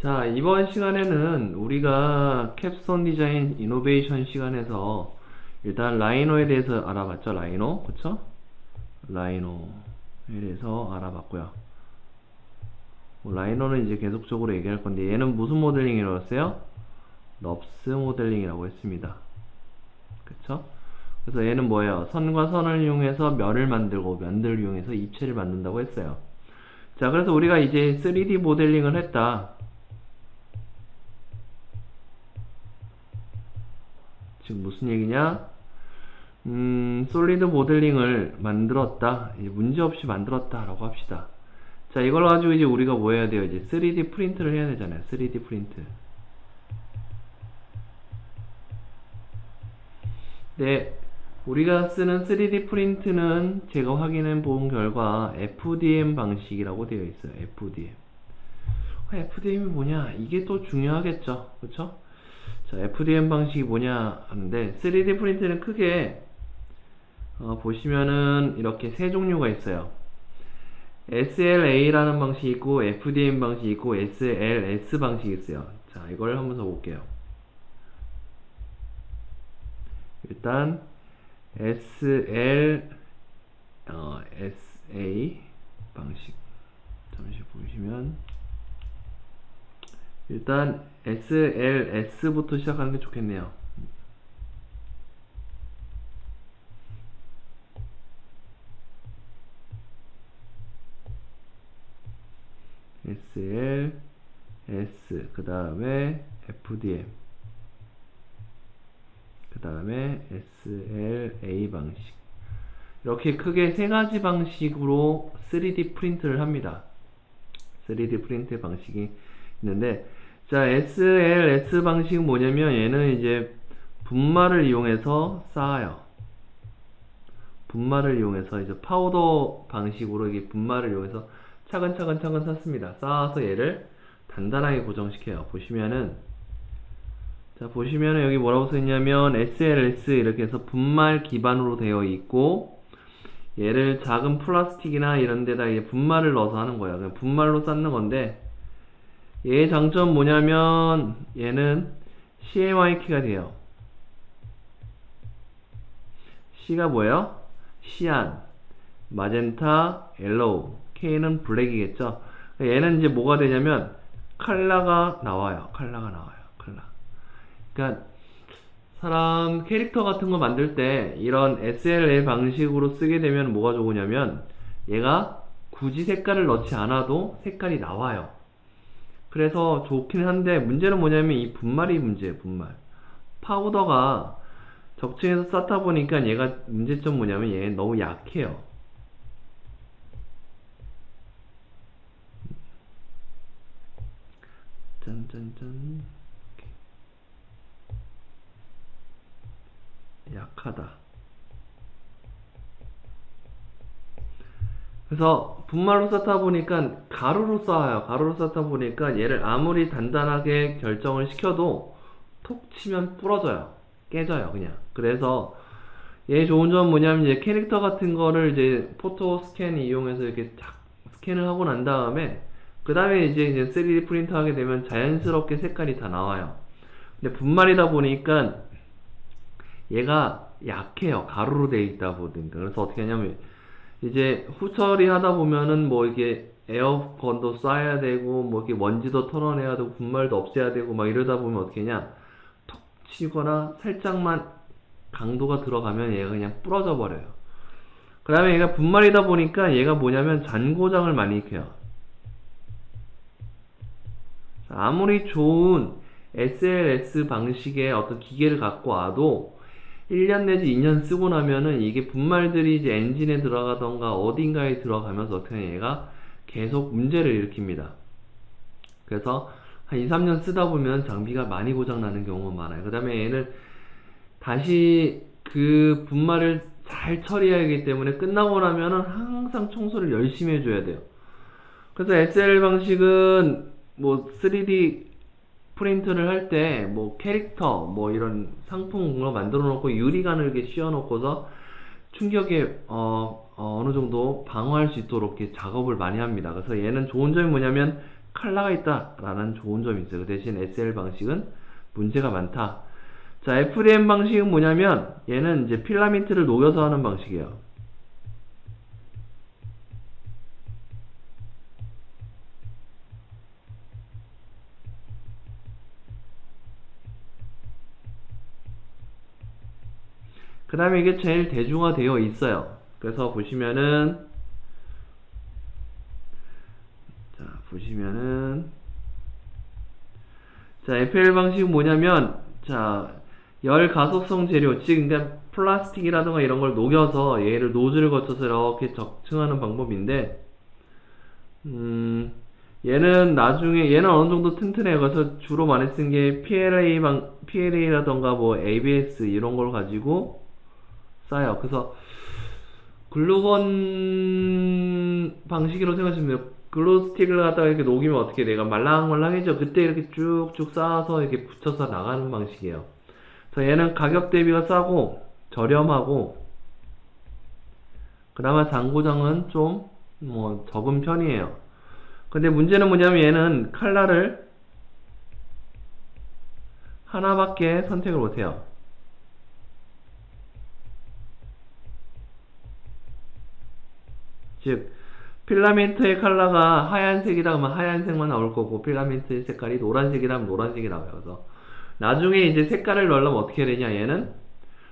자, 이번 시간에는 우리가 캡스톤 디자인 이노베이션 시간에서 일단 라이노에 대해서 알아봤죠. 라이노, 그쵸? 라이노에 대해서 알아봤고요. 라이노는 이제 계속적으로 얘기할 건데, 얘는 무슨 모델링이라고 했어요? 넙스 모델링이라고 했습니다. 그쵸? 그래서 얘는 뭐예요? 선과 선을 이용해서 면을 만들고, 면들을 이용해서 입체를 만든다고 했어요. 자, 그래서 우리가 이제 3D 모델링을 했다. 지금 무슨 얘기냐? 솔리드 모델링을 만들었다. 문제없이 만들었다. 라고 합시다. 자, 이걸 가지고 이제 우리가 뭐 해야 돼요? 이제 3D 프린트를 해야 되잖아요. 3D 프린트. 네. 우리가 쓰는 3D 프린트는 제가 확인해 본 결과 FDM 방식이라고 되어 있어요. FDM. FDM이 뭐냐? 이게 또 중요하겠죠. 그쵸? 자, FDM 방식이 뭐냐 하는데 3D 프린트는 크게 보시면은 이렇게 세 종류가 있어요. SLA라는 방식이 있고 FDM 방식이 있고 SLS 방식이 있어요. 자, 이걸 한번 써볼게요. 일단 SA 방식 잠시 보시면 일단 SLS부터 시작하는 게 좋겠네요. SLS 그 다음에 FDM 그 다음에 SLA 방식, 이렇게 크게 세 가지 방식으로 3D 프린트를 합니다. 3D 프린트 방식이 있는데, 자, SLS 방식은 뭐냐면 얘는 이제 분말을 이용해서 쌓아요. 분말을 이용해서 이제 파우더 방식으로 이게 분말을 이용해서 차근차근 쌓습니다. 쌓아서 얘를 단단하게 고정시켜요. 자, 보시면은 여기 뭐라고 써있냐면 SLS 이렇게 해서 분말 기반으로 되어 있고, 얘를 작은 플라스틱이나 이런 데다 이제 분말을 넣어서 하는 거예요. 그냥 분말로 쌓는 건데, 얘의 장점 뭐냐면 얘는 CMYK가 돼요. C가 뭐예요? 시안, 마젠타, 옐로우, K는 블랙이겠죠. 얘는 이제 뭐가 되냐면 컬러가 나와요. 컬러. 그러니까 사람 캐릭터 같은 거 만들 때 이런 SLA 방식으로 쓰게 되면 뭐가 좋으냐면 얘가 굳이 색깔을 넣지 않아도 색깔이 나와요. 그래서 좋긴 한데 문제는 뭐냐면 이 분말이 문제예요. 분말. 파우더가 적층에서 쌓다 보니까 얘가 문제점 뭐냐면 얘 너무 약해요. 짠짠짠. 약하다. 그래서 분말로 쌓다 보니까 가루로 쌓아요. 가루로 쌓다 보니까 얘를 아무리 단단하게 결정을 시켜도 톡 치면 부러져요. 깨져요, 그냥. 그래서 얘 좋은 점은 뭐냐면 이제 캐릭터 같은 거를 이제 포토 스캔 이용해서 이렇게 딱 스캔을 하고 난 다음에 그 다음에 이제 3D 프린트 하게 되면 자연스럽게 색깔이 다 나와요. 근데 분말이다 보니까 얘가 약해요. 가루로 되어 있다 보니까. 그래서 어떻게 하냐면 이제 후처리 하다 보면은 뭐 이게 에어건도 쏴야 되고 뭐 이렇게 먼지도 털어내야 되고 분말도 없애야 되고 막 이러다 보면 어떻게 하냐, 톡 치거나 살짝만 강도가 들어가면 얘가 그냥 부러져 버려요. 그 다음에 얘가 분말이다 보니까 얘가 뭐냐면 잔고장을 많이 일으켜요. 아무리 좋은 SLS 방식의 어떤 기계를 갖고 와도 1년 내지 2년 쓰고 나면은 이게 분말들이 이제 엔진에 들어가던가 어딘가에 들어가면서 어떻게 하냐, 얘가 계속 문제를 일으킵니다. 그래서 한 2, 3년 쓰다 보면 장비가 많이 고장나는 경우가 많아요. 그 다음에 얘는 다시 그 분말을 잘 처리해야 하기 때문에 끝나고 나면은 항상 청소를 열심히 해줘야 돼요. 그래서 SL 방식은 뭐 3D 프린트를 할 때 뭐 캐릭터 뭐 이런 상품 같은 거 만들어 놓고 유리관을 이렇게 씌워 놓고서 충격에 어느 정도 방어할 수 있도록 이렇게 작업을 많이 합니다. 그래서 얘는 좋은 점이 뭐냐면 컬러가 있다라는 좋은 점이 있어요. 그 대신 SL 방식은 문제가 많다. 자, FDM 방식은 뭐냐면 얘는 이제 필라멘트를 녹여서 하는 방식이에요. 그 다음에 이게 제일 대중화되어 있어요. 그래서 보시면은 자, FL 방식은 뭐냐면 자, 열 가속성 재료, 즉 그러니까 플라스틱이라든가 이런 걸 녹여서 얘를 노즐을 거쳐서 이렇게 적층하는 방법인데 얘는 나중에 얘는 어느 정도 튼튼해요. 그래서 주로 많이 쓴 게 PLA라던가 뭐 ABS 이런 걸 가지고 쌓여요. 그래서 글루건 방식으로 생각하시면 돼요. 글루스틱을 갖다가 이렇게 녹이면 어떻게 내가 말랑말랑해져. 그때 이렇게 쭉쭉 쌓아서 이렇게 붙여서 나가는 방식이에요. 그래서 얘는 가격 대비가 싸고 저렴하고 그나마 잔고장은 좀 뭐 적은 편이에요. 근데 문제는 뭐냐면 얘는 칼라를 하나밖에 선택을 못해요. 즉 필라멘트의 컬러가 하얀색이다 하면 하얀색만 나올 거고 필라멘트의 색깔이 노란색이다 하면 노란색이 나와요. 그래서 나중에 이제 색깔을 넣으려면 어떻게 되냐, 얘는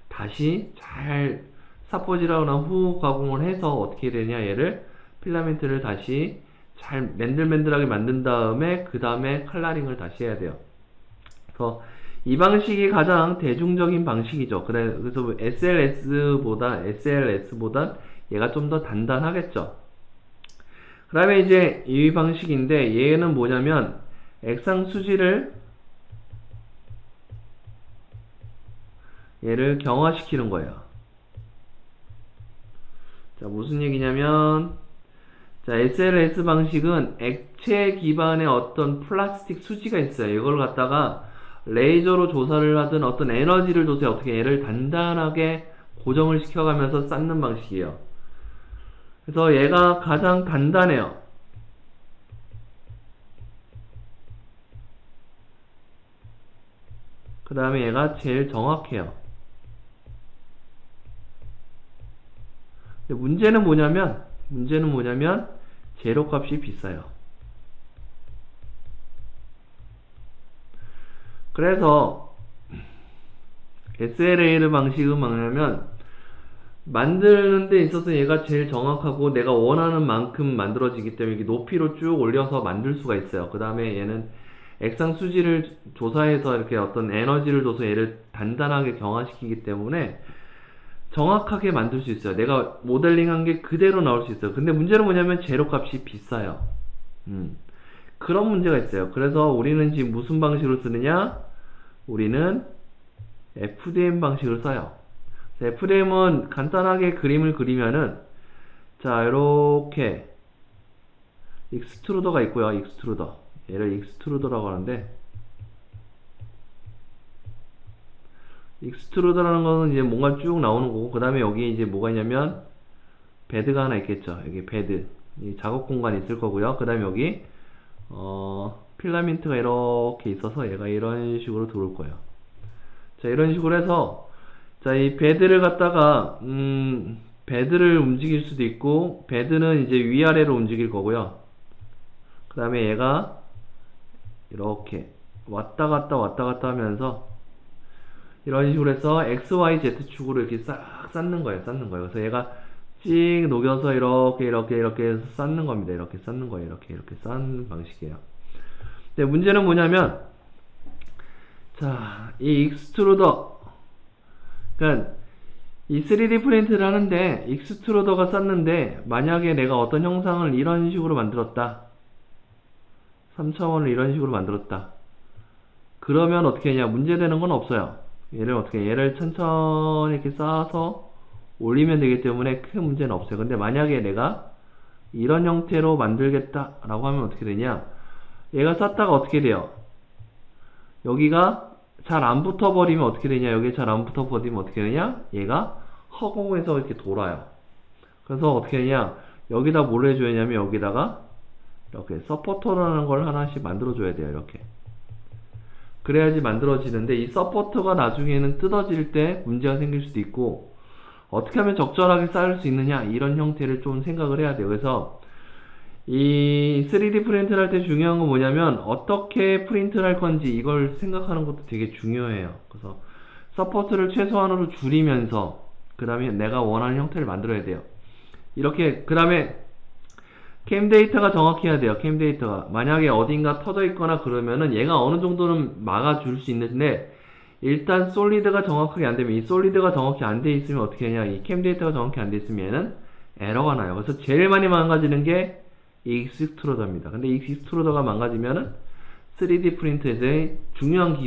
다시 잘 사포질하거나 후 가공을 해서 어떻게 되냐, 얘를 필라멘트를 다시 잘 맨들맨들하게 만든 다음에 그 다음에 컬러링을 다시 해야 돼요. 그래서 이 방식이 가장 대중적인 방식이죠. 그래서 SLS보다 얘가 좀 더 단단하겠죠. 그 다음에 이제 이 방식인데 얘는 뭐냐면 액상 수지를 얘를 경화시키는 거예요. 자, 무슨 얘기냐면 자, SLS 방식은 액체 기반의 어떤 플라스틱 수지가 있어요. 이걸 갖다가 레이저로 조사를 하든 어떤 에너지를 줘서 어떻게 얘를 단단하게 고정을 시켜가면서 쌓는 방식이에요. 그래서 얘가 가장 단단해요. 그 다음에 얘가 제일 정확해요. 근데 문제는 뭐냐면 재료값이 비싸요. 그래서 SLA 방식은 뭐냐면 만드는 데 있어서 얘가 제일 정확하고 내가 원하는 만큼 만들어지기 때문에 높이로 쭉 올려서 만들 수가 있어요. 그 다음에 얘는 액상 수지를 조사해서 이렇게 어떤 에너지를 줘서 얘를 단단하게 경화시키기 때문에 정확하게 만들 수 있어요. 내가 모델링한 게 그대로 나올 수 있어요. 근데 문제는 뭐냐면 재료값이 비싸요. 그런 문제가 있어요. 그래서 우리는 지금 무슨 방식으로 쓰느냐? 우리는 FDM 방식을 써요. FDM은 간단하게 그림을 그리면은 자, 이렇게 익스트루더가 있고요. 익스트루더. 얘를 익스트루더라고 하는데 익스트루더라는 거는 이제 뭔가 쭉 나오는 거고 그 다음에 여기 이제 뭐가 있냐면 베드가 하나 있겠죠. 여기 베드. 이 작업 공간이 있을 거고요. 그 다음에 여기 필라멘트가 이렇게 있어서 얘가 이런 식으로 들어올 거예요. 자, 이런 식으로 해서 자, 이 베드를 갖다가 베드를 움직일 수도 있고 베드는 이제 위아래로 움직일 거고요. 그 다음에 얘가 이렇게 왔다 갔다 하면서 이런 식으로 해서 XYZ축으로 이렇게 싹 쌓는 거예요. 그래서 얘가 찍 녹여서 이렇게 해서 쌓는 겁니다. 이렇게 쌓는 거예요. 이렇게 쌓는 방식이에요. 근데 문제는 뭐냐면 자, 이 익스트루더 그러니까 이 3D 프린트를 하는데 익스트루더가 쌓는데 만약에 내가 어떤 형상을 이런 식으로 만들었다. 3차원을 이런 식으로 만들었다. 그러면 어떻게 하냐? 문제되는 건 없어요. 얘를 천천히 이렇게 쌓아서 올리면 되기 때문에 큰 문제는 없어요. 근데 만약에 내가 이런 형태로 만들겠다 라고 하면 어떻게 되냐? 얘가 쌓다가 어떻게 돼요? 여기가 잘 안 붙어버리면 어떻게 되냐? 여기 잘 안 붙어버리면 어떻게 되냐? 얘가 허공에서 이렇게 돌아요. 그래서 어떻게 되냐? 여기다 뭘 해줘야 하냐면 여기다가 이렇게 서포터라는 걸 하나씩 만들어줘야 돼요. 이렇게. 그래야지 만들어지는데 이 서포터가 나중에는 뜯어질 때 문제가 생길 수도 있고 어떻게 하면 적절하게 쌓을 수 있느냐 이런 형태를 좀 생각을 해야 돼요. 그래서 이 3D 프린트를 할 때 중요한 건 뭐냐면 어떻게 프린트를 할 건지 이걸 생각하는 것도 되게 중요해요. 그래서 서포트를 최소한으로 줄이면서 그 다음에 내가 원하는 형태를 만들어야 돼요. 이렇게 그 다음에 캠 데이터가 정확해야 돼요. 캠 데이터가 만약에 어딘가 터져 있거나 그러면은 얘가 어느 정도는 막아줄 수 있는데 일단 솔리드가 정확하게 안 되면 이 솔리드가 정확히 안 돼 있으면 어떻게 하냐 이 캠 데이터가 정확히 안 돼 있으면 얘는 에러가 나요. 그래서 제일 많이 망가지는 게 이 익스트루더입니다. 근데 이 익스트루더가 망가지면은 3D 프린터에서의 중요한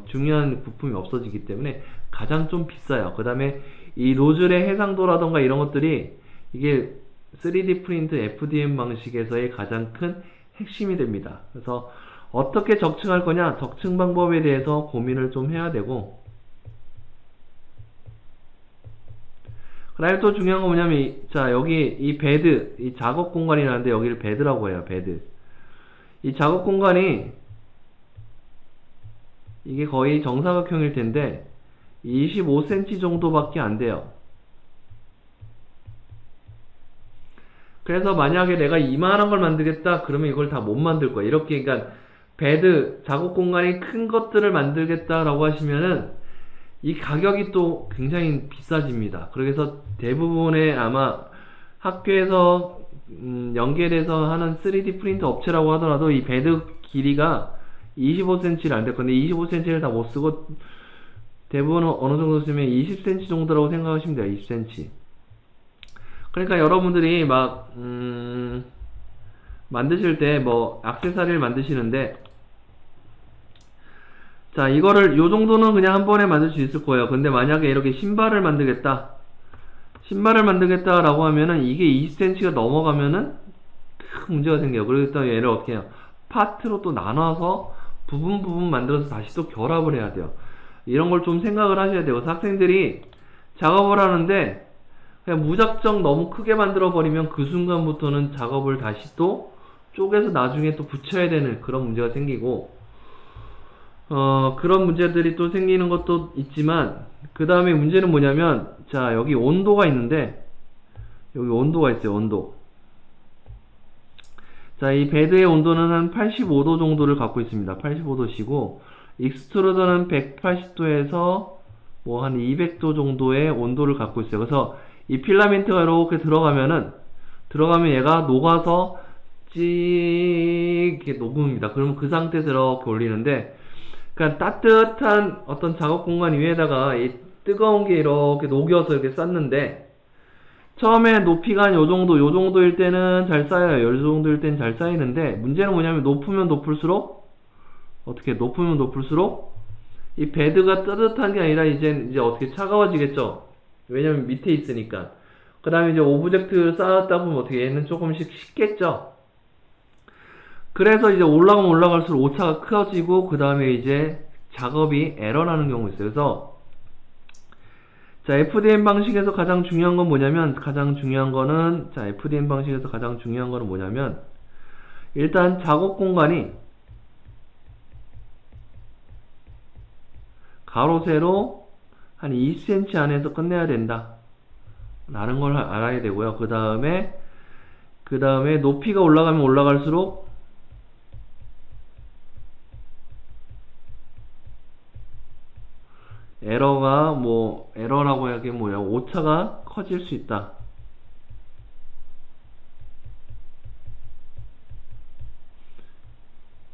중요한 부품이 없어지기 때문에 가장 좀 비싸요. 그 다음에 이 노즐의 해상도라던가 이런 것들이 이게 3D 프린트 FDM 방식에서의 가장 큰 핵심이 됩니다. 그래서 어떻게 적층할 거냐 적층 방법에 대해서 고민을 좀 해야 되고 그 다음에 또 중요한 건 뭐냐면 자 여기 이 베드 이 작업 공간이라는데 여기를 베드라고 해요. 베드 이 작업 공간이 이게 거의 정사각형일 텐데 25cm 정도밖에 안 돼요. 그래서 만약에 내가 이만한 걸 만들겠다 그러면 이걸 다 못 만들 거야. 이렇게 그러니까 베드 작업 공간이 큰 것들을 만들겠다라고 하시면은 이 가격이 또 굉장히 비싸집니다. 그래서 대부분의 아마 학교에서 연계돼서 하는 3D 프린터 업체라고 하더라도 이 베드 길이가 25cm를 안 될 건데 25cm를 다 못 쓰고 대부분 어느 정도 쓰면 20cm 정도라고 생각하시면 돼요. 20cm. 그러니까 여러분들이 막 만드실 때 뭐 액세서리를 만드시는데 자 이거를 요 정도는 그냥 한 번에 만들 수 있을 거예요. 근데 만약에 이렇게 신발을 만들겠다 라고 하면은 이게 20cm가 넘어가면은 큰 문제가 생겨요. 그러기 때문에 얘를 어떻게 해요? 파트로 또 나눠서 부분 만들어서 다시 또 결합을 해야 돼요. 이런 걸 좀 생각을 하셔야 돼요. 그래서 학생들이 작업을 하는데 그냥 무작정 너무 크게 만들어 버리면 그 순간부터는 작업을 다시 또 쪼개서 나중에 또 붙여야 되는 그런 문제가 생기고 그런 문제들이 또 생기는 것도 있지만 그 다음에 문제는 뭐냐면 자 여기 온도가 있는데 여기 온도가 있어요. 온도 자 이 베드의 온도는 한 85도 정도를 갖고 있습니다. 85도시고 익스트루더는 180도에서 뭐 한 200도 정도의 온도를 갖고 있어요. 그래서 이 필라멘트가 이렇게 들어가면 얘가 녹아서 이렇게 녹습니다. 그러면 그 상태에서 이렇게 올리는데 그러니까 따뜻한 어떤 작업 공간 위에다가 이 뜨거운 게 이렇게 녹여서 이렇게 쌓는데 처음에 높이가 한 요 정도일 때는 잘 쌓여요. 요 정도일 때는 잘 쌓이는데 문제는 뭐냐면 높으면 높을수록 이 베드가 따뜻한 게 아니라 이제 어떻게 차가워지겠죠. 왜냐면 밑에 있으니까. 그 다음에 이제 오브젝트 쌓았다 보면 어떻게 얘는 조금씩 식겠죠. 그래서 이제 올라가면 올라갈수록 오차가 커지고 그 다음에 이제 작업이 에러 나는 경우 있어요. 그래서 자 FDM 방식에서 가장 중요한 건 뭐냐면 일단 작업 공간이 가로 세로 한 2cm 안에서 끝내야 된다 라는 걸 알아야 되고요. 그 다음에 높이가 올라가면 올라갈수록 에러라고 하기 오차가 커질 수 있다.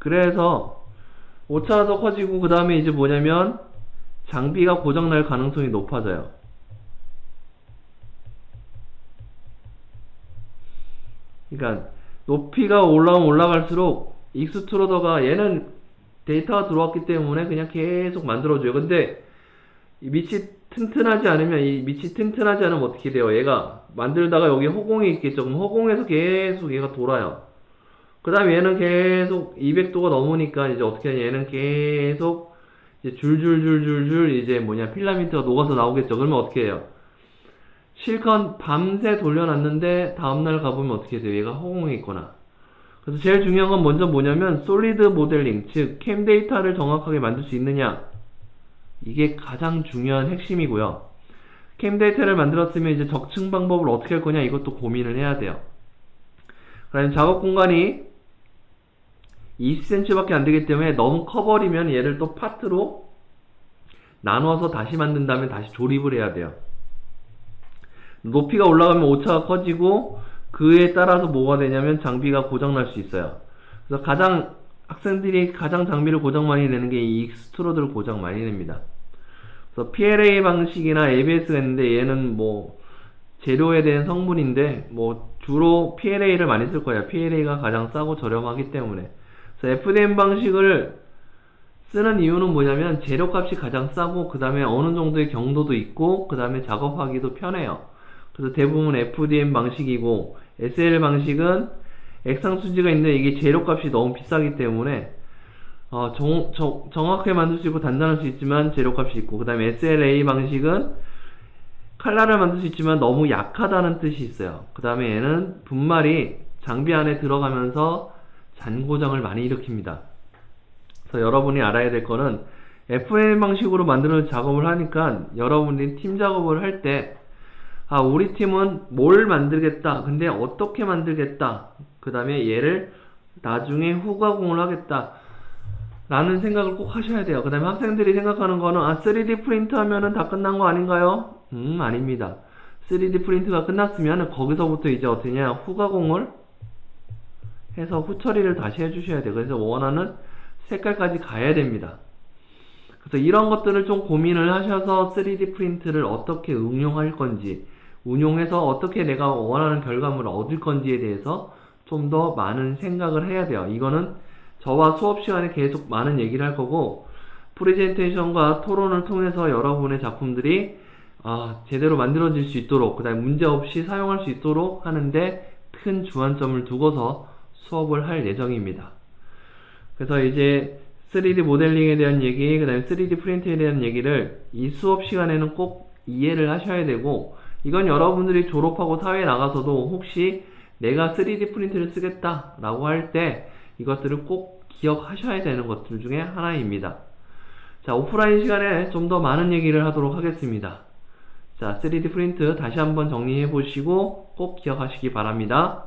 그래서 오차가 더 커지고 그 다음에 이제 뭐냐면 장비가 고장날 가능성이 높아져요. 그러니까 높이가 올라오면 올라갈수록 익스트루더가 얘는 데이터가 들어왔기 때문에 그냥 계속 만들어줘요. 근데 이 밑이 튼튼하지 않으면 어떻게 돼요? 얘가 만들다가 여기 허공이 있겠죠. 그럼 허공에서 계속 얘가 돌아요. 그 다음에 얘는 계속 200도가 넘으니까 이제 어떻게 하냐? 얘는 계속 이제 줄줄줄줄줄 이제 필라멘트가 녹아서 나오겠죠. 그러면 어떻게 해요? 실컷 밤새 돌려놨는데 다음날 가보면 어떻게 돼요? 얘가 허공에 있거나. 그래서 제일 중요한 건 먼저 뭐냐면 솔리드 모델링, 즉 캠 데이터를 정확하게 만들 수 있느냐, 이게 가장 중요한 핵심이고요. 캠 데이터를 만들었으면 이제 적층 방법을 어떻게 할 거냐, 이것도 고민을 해야 돼요. 그다음에 작업 공간이 20cm 밖에 안 되기 때문에 너무 커버리면 얘를 또 파트로 나눠서 다시 만든다면 다시 조립을 해야 돼요. 높이가 올라가면 오차가 커지고 그에 따라서 뭐가 되냐면 장비가 고장날 수 있어요. 그래서 학생들이 가장 장비를 고장 많이 내는 게 이 익스트루드를 고장 많이 냅니다. 그래서 PLA 방식이나 ABS가 있는데 얘는 뭐 재료에 대한 성분인데 뭐 주로 PLA를 많이 쓸 거예요. PLA가 가장 싸고 저렴하기 때문에. 그래서 FDM 방식을 쓰는 이유는 뭐냐면 재료값이 가장 싸고 그 다음에 어느 정도의 경도도 있고 그 다음에 작업하기도 편해요. 그래서 대부분 FDM 방식이고, SL 방식은 액상수지가 있는데 이게 재료값이 너무 비싸기 때문에 정확하게 만들 수 있고 단단할 수 있지만 재료값이 있고, 그 다음에 SLA 방식은 칼날을 만들 수 있지만 너무 약하다는 뜻이 있어요. 그 다음에 얘는 분말이 장비 안에 들어가면서 잔고장을 많이 일으킵니다. 그래서 여러분이 알아야 될 거는 FDM 방식으로 만드는 작업을 하니까 여러분이 팀 작업을 할 때 우리 팀은 뭘 만들겠다, 근데 어떻게 만들겠다, 그 다음에 얘를 나중에 후가공을 하겠다 라는 생각을 꼭 하셔야 돼요. 그 다음에 학생들이 생각하는 거는 3D 프린트 하면은 다 끝난 거 아닌가요? 아닙니다. 3D 프린트가 끝났으면 거기서부터 이제 어떠냐, 후가공을 해서 후처리를 다시 해주셔야 돼요. 그래서 원하는 색깔까지 가야 됩니다. 그래서 이런 것들을 좀 고민을 하셔서 3D 프린트를 어떻게 응용할 건지, 운용해서 어떻게 내가 원하는 결과물을 얻을 건지에 대해서 좀 더 많은 생각을 해야 돼요. 이거는 저와 수업 시간에 계속 많은 얘기를 할 거고, 프레젠테이션과 토론을 통해서 여러분의 작품들이 제대로 만들어질 수 있도록, 그 다음에 문제없이 사용할 수 있도록 하는데 큰 주안점을 두고서 수업을 할 예정입니다. 그래서 이제 3D 모델링에 대한 얘기, 그 다음에 3D 프린트에 대한 얘기를 이 수업 시간에는 꼭 이해를 하셔야 되고, 이건 여러분들이 졸업하고 사회에 나가서도 혹시 내가 3D 프린트를 쓰겠다 라고 할 때 이것들을 꼭 기억하셔야 되는 것들 중에 하나입니다. 자, 오프라인 시간에 좀 더 많은 얘기를 하도록 하겠습니다. 자, 3D 프린트 다시 한번 정리해 보시고 꼭 기억하시기 바랍니다.